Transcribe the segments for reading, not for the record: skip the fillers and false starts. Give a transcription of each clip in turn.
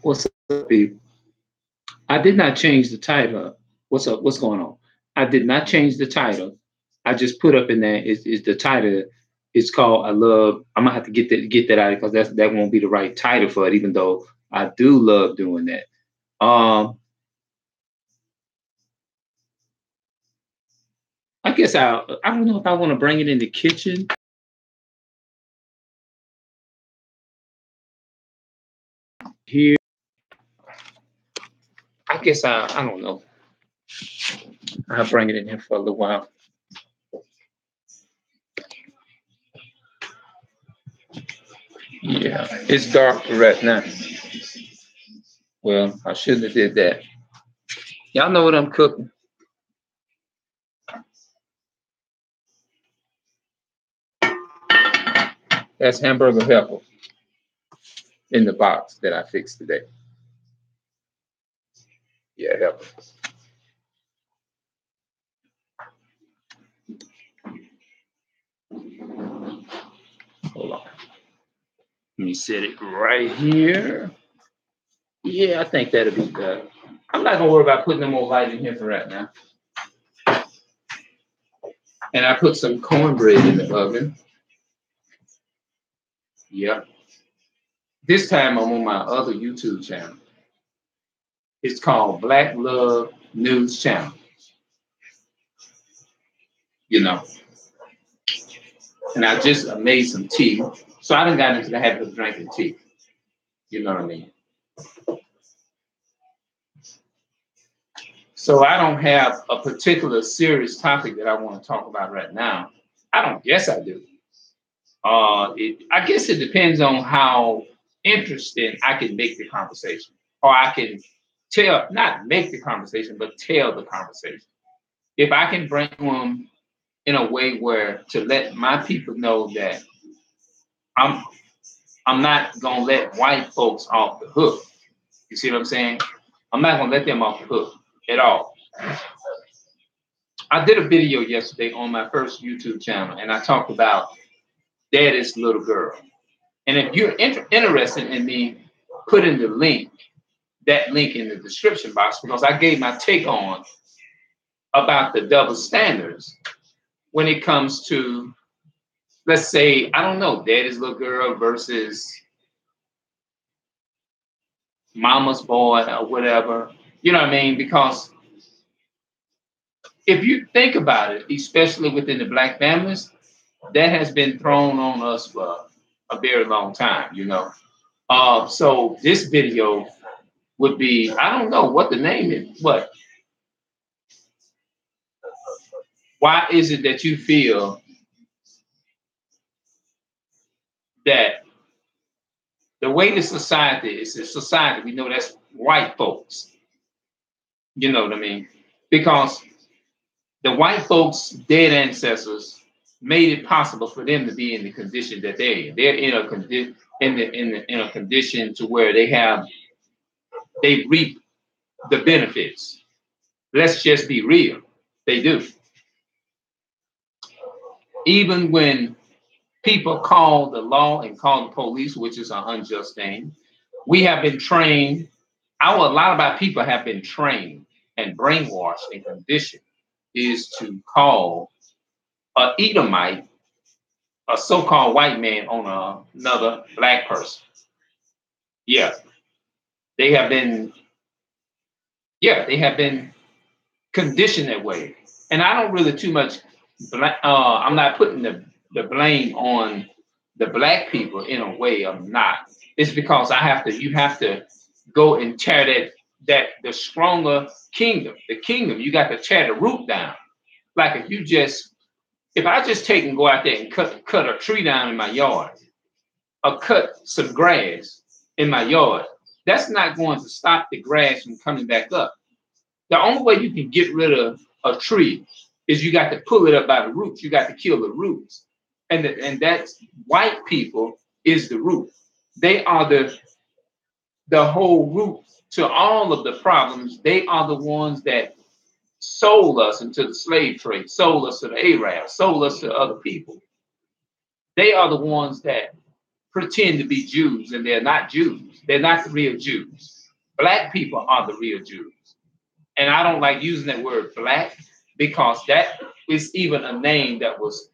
What's up, people? I did not change the title. What's up? What's going on? I did not change the title. I just put up in there is the title. It's called "I Love." I'm gonna have to get that out because that won't be the right title for it. Even though I do love doing that. Um, I guess I don't know if I want to bring it in the kitchen here. I guess I don't know. I'll bring it in here for a little while. Yeah, it's dark right now. Well, I shouldn't have did that. Y'all know what I'm cooking. That's hamburger helper in the box that I fixed today. Yeah, helper. Hold on. Let me set it right here. Yeah, I think that'll be good. I'm not gonna worry about putting no more light in here for right now. And I put some cornbread in the oven. Yep. This time I'm on my other YouTube channel. It's called Black Love News Channel. You know. And I just made some tea. So I done got into the habit of drinking tea. You know what I mean? So I don't have a particular serious topic that I want to talk about right now. I don't guess I do. I guess it depends on how interesting I can make the conversation, or I can tell, not make the conversation, but tell the conversation. If I can bring them in a way where to let my people know that I'm I'm not gonna let white folks off the hook. You see what I'm saying? I'm not gonna let them off the hook at all. I did a video yesterday on my first YouTube channel, and I talked about Daddy's little girl. And if you're interested in me putting that link in the description box, because I gave my take on about the double standards when it comes to, let's say, I don't know, Daddy's little girl versus mama's boy or whatever. You know what I mean? Because if you think about it, especially within the black families, that has been thrown on us for a very long time, you know. So this video would be, I don't know what the name is, but why is it that you feel that the way the society is, a society, we know that's white folks, you know what I mean? Because the white folks' dead ancestors made it possible for them to be in the condition that they're in. They're in a condition in a condition to where they reap the benefits. Let's just be real. They do. Even when people call the law and call the police, which is an unjust thing, we have been trained. A lot of our people have been trained and brainwashed and conditioned is to call a Edomite a so-called white man on another black person. Yeah, they have been. Yeah, they have been conditioned that way, and I don't really too much. I'm not putting the blame on the black people in a way. I'm not. It's because I have to. You have to go and tear that the stronger kingdom, the kingdom. You got to tear the root down. Like if I just take and go out there and cut a tree down in my yard, or cut some grass in my yard, that's not going to stop the grass from coming back up. The only way you can get rid of a tree is you got to pull it up by the roots. You got to kill the roots. And that's white people is the root. They are the whole root to all of the problems. They are the ones that sold us into the slave trade, sold us to the Arabs, sold us to other people. They are the ones that pretend to be Jews, and they're not Jews. They're not the real Jews. Black people are the real Jews. And I don't like using that word black because that is even a name that was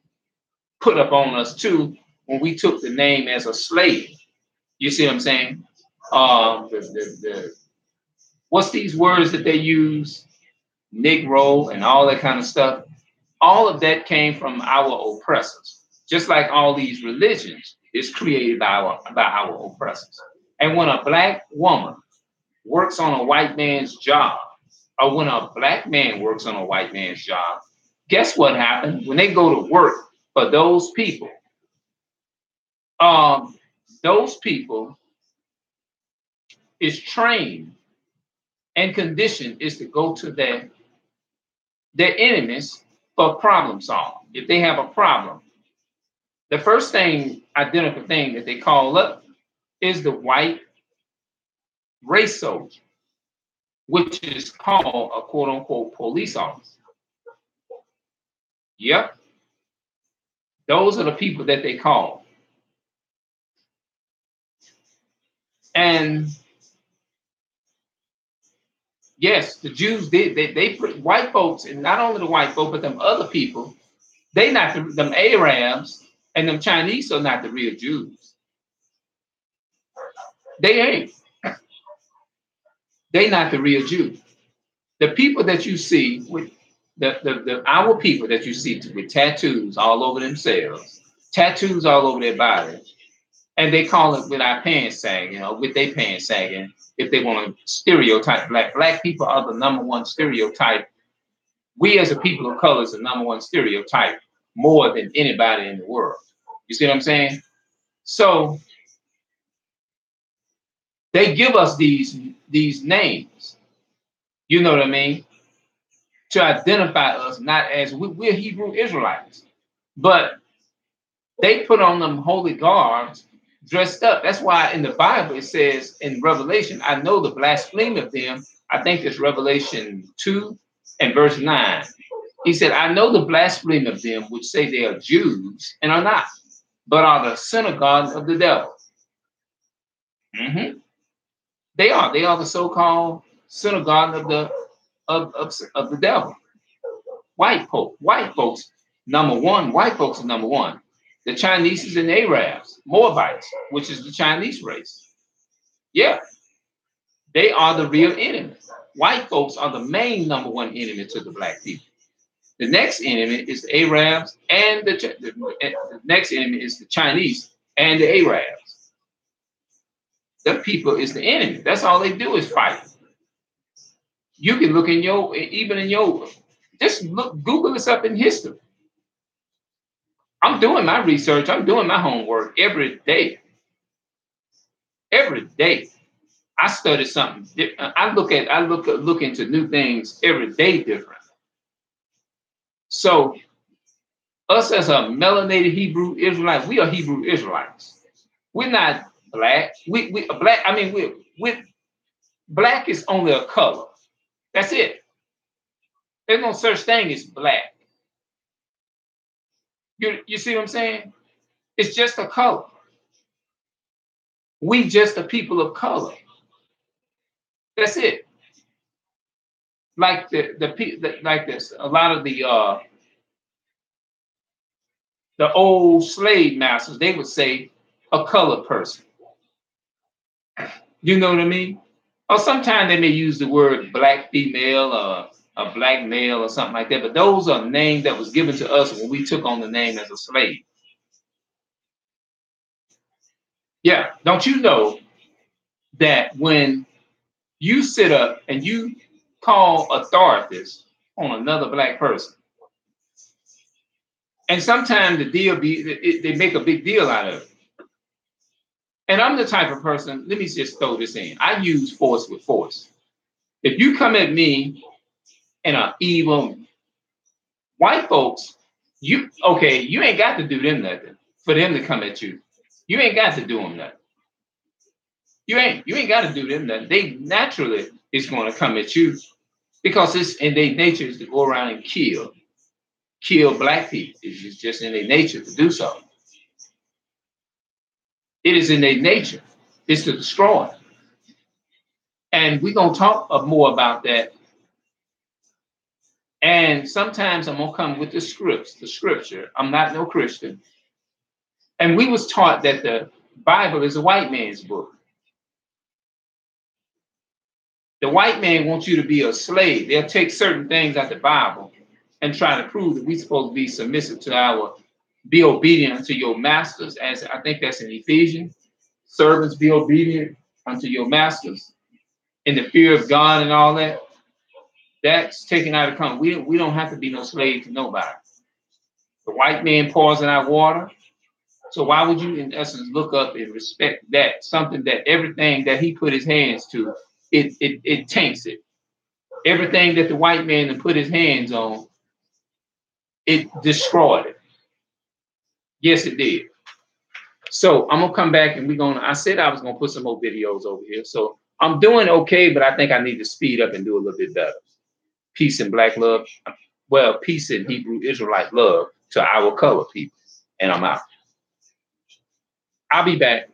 put up on us too when we took the name as a slave. You see what I'm saying? What's these words that they use? Negro and all that kind of stuff. All of that came from our oppressors. Just like all these religions is created by our oppressors. And when a black woman works on a white man's job, or when a black man works on a white man's job, guess what happened? When they go to work for those people is trained and conditioned is to go to their enemies for problem solving. If they have a problem, the first identical thing that they call up is the white race soldier, which is called a quote unquote police officer. Yep. Those are the people that they call. And yes, the Jews did. They white folks, and not only the white folk, but them other people, they not them Arabs and them Chinese are not the real Jews. They ain't. They not the real Jews. The people that you see with our people that you see with tattoos all over themselves, tattoos all over their body, and they call it with our pants sagging, with their pants sagging, if they want to stereotype black people are the number one stereotype. We as a people of color is the number one stereotype more than anybody in the world. You see what I'm saying? So they give us these names, you know what I mean, to identify us not as we're Hebrew Israelites, but they put on them holy garbs, dressed up. That's why in the Bible it says in Revelation, I know the blasphemy of them. I think it's Revelation 2 and verse 9. He said, I know the blasphemy of them which say they are Jews and are not, but are the synagogue of the devil. Mm-hmm. They are the so-called synagogue of the devil. White folks, number one. White folks are number one. The Chinese and Arabs, Moabites, which is the Chinese race. Yeah, they are the real enemy. White folks are the main number one enemy to the black people. The next enemy is the Arabs, and the next enemy is the Chinese and the Arabs. The people is the enemy. That's all they do is fight. You can look just look, Google this up in history. I'm doing my research. I'm doing my homework every day. Every day, I study something different. I look into new things every day different. So, us as a melanated Hebrew Israelite, we are Hebrew Israelites. We're not black. We black. I mean, we black is only a color. That's it. There's no such thing as black. You see what I'm saying? It's just a color. We just a people of color. That's it. Like like this. A lot of the old slave masters, they would say a colored person. You know what I mean? Or sometimes they may use the word black female or a black male or something like that. But those are names that was given to us when we took on the name as a slave. Yeah. Don't you know that when you sit up and you call authorities on another black person, and sometimes they make a big deal out of it. And I'm the type of person, let me just throw this in. I use force with force. If you come at me and are evil white folks, you ain't got to do them nothing for them to come at you. You ain't got to do them nothing. You ain't got to do them nothing. They naturally is going to come at you because it's in their nature is to go around and kill black people. It's just in their nature to do so. It is in their nature. It's to destroy. And we're going to talk more about that. And sometimes I'm going to come with the scripture. I'm not no Christian. And we was taught that the Bible is a white man's book. The white man wants you to be a slave. They'll take certain things out the Bible and try to prove that we're supposed to be submissive to be obedient unto your masters. As I think that's in Ephesians. Servants, be obedient unto your masters in the fear of God and all that. That's taken out of context. We don't have to be no slave to nobody. The white man pours in our water. So why would you, in essence, look up and respect that? Something that everything that he put his hands to, it taints it. Everything that the white man put his hands on, it destroyed it. Yes, it did. So I'm gonna come back and I said I was gonna put some more videos over here. So I'm doing okay, but I think I need to speed up and do a little bit better. Peace and black love. Well, peace and Hebrew Israelite love to our color people. And I'm out. I'll be back.